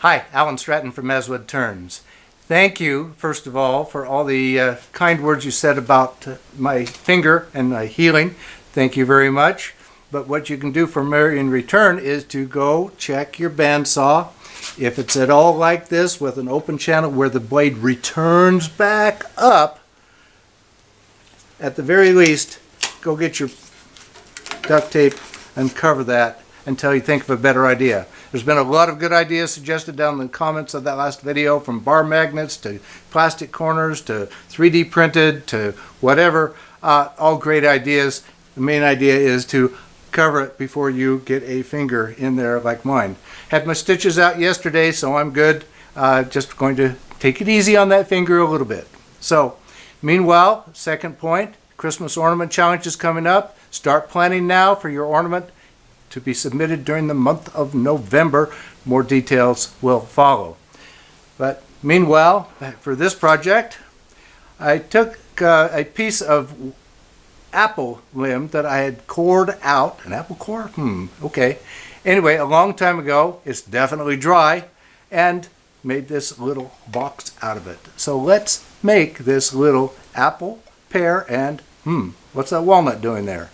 Hi, Alan Stratton from Woodturning. Thank you, first of all, for all the kind words you said about my finger and my healing. Thank you very much. But what you can do for me in return is to go check your bandsaw. If it's at all like this with an open channel where the blade returns back up, at the very least, go get your duct tape and cover that until you think of a better idea. There's been a lot of good ideas suggested down in the comments of that last video, from bar magnets to plastic corners to 3D printed to whatever. All great ideas. The main idea is to cover it before you get a finger in there like mine. Had my stitches out yesterday, so I'm good. Just going to take it easy on that finger a little bit. So, meanwhile, second point, Christmas ornament challenge is coming up. Start planning now for your ornament to be submitted during the month of November. More details will follow. But meanwhile, for this project, I took a piece of apple limb that I had cored out. An apple core? Okay. Anyway, a long time ago, it's definitely dry, and made this little box out of it. So let's make this little apple, pear, and what's that walnut doing there?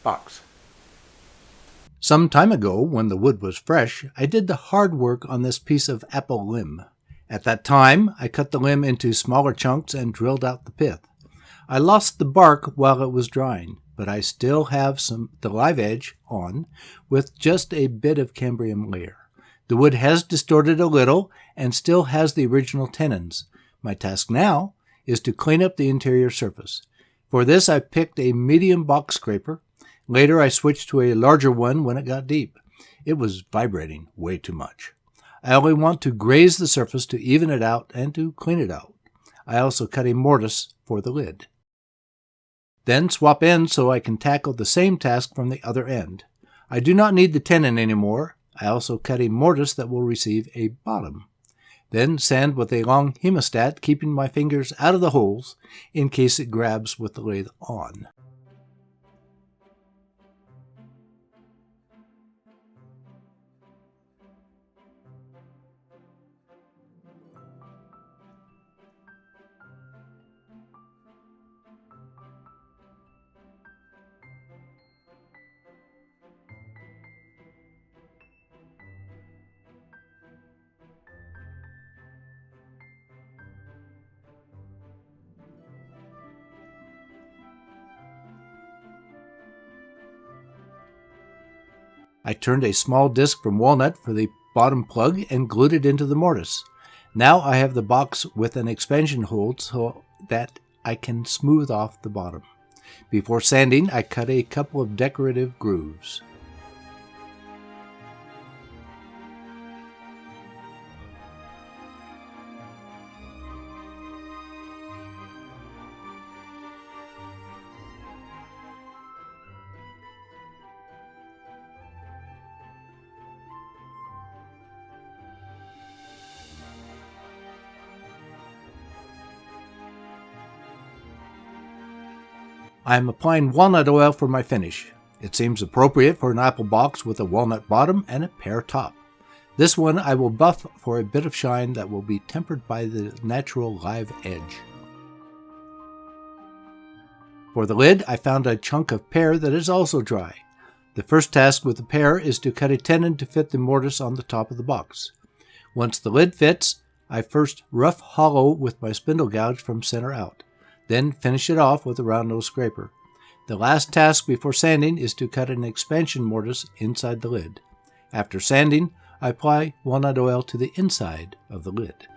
Box. Some time ago, when the wood was fresh, I did the hard work on this piece of apple limb. At that time, I cut the limb into smaller chunks and drilled out the pith. I lost the bark while it was drying, but I still have the live edge on with just a bit of cambium layer. The wood has distorted a little and still has the original tenons. My task now is to clean up the interior surface. For this, I picked a medium box scraper. Later, I switched to a larger one when it got deep. It was vibrating way too much. I only want to graze the surface to even it out and to clean it out. I also cut a mortise for the lid. Then swap ends so I can tackle the same task from the other end. I do not need the tenon anymore. I also cut a mortise that will receive a bottom. Then sand with a long hemostat, keeping my fingers out of the holes in case it grabs with the lathe on. I turned a small disc from walnut for the bottom plug and glued it into the mortise. Now I have the box with an expansion hole so that I can smooth off the bottom. Before sanding, I cut a couple of decorative grooves. I am applying walnut oil for my finish. It seems appropriate for an apple box with a walnut bottom and a pear top. This one I will buff for a bit of shine that will be tempered by the natural live edge. For the lid, I found a chunk of pear that is also dry. The first task with the pear is to cut a tenon to fit the mortise on the top of the box. Once the lid fits, I first rough hollow with my spindle gouge from center out. Then finish it off with a round nose scraper. The last task before sanding is to cut an expansion mortise inside the lid. After sanding, I apply walnut oil to the inside of the lid.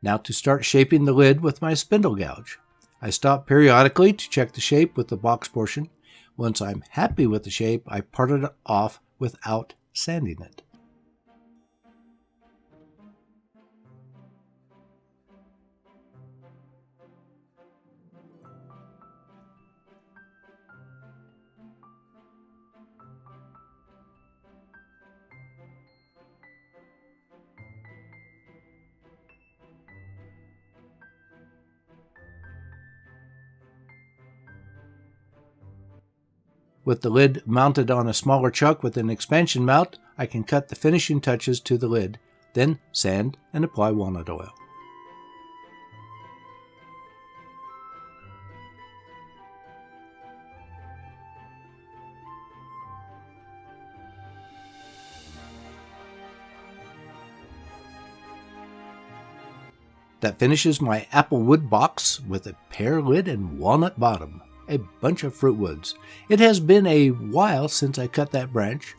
Now to start shaping the lid with my spindle gouge. I stop periodically to check the shape with the box portion. Once I'm happy with the shape, I part it off without sanding it. With the lid mounted on a smaller chuck with an expansion mount, I can cut the finishing touches to the lid, then sand and apply walnut oil. That finishes my apple wood box with a pear lid and walnut bottom, a bunch of fruit woods. It has been a while since I cut that branch.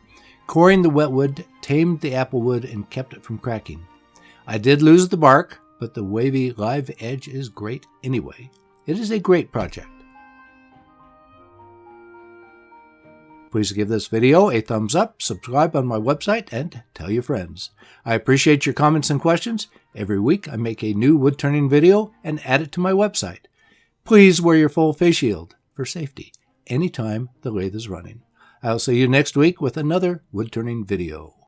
Coring the wet wood tamed the apple wood and kept it from cracking. I did lose the bark, but the wavy live edge is great anyway. It is a great project. Please give this video a thumbs up, subscribe on my website, and tell your friends. I appreciate your comments and questions. Every week I make a new wood turning video and add it to my website. Please wear your full face shield for safety anytime the lathe is running. I'll see you next week with another wood turning video.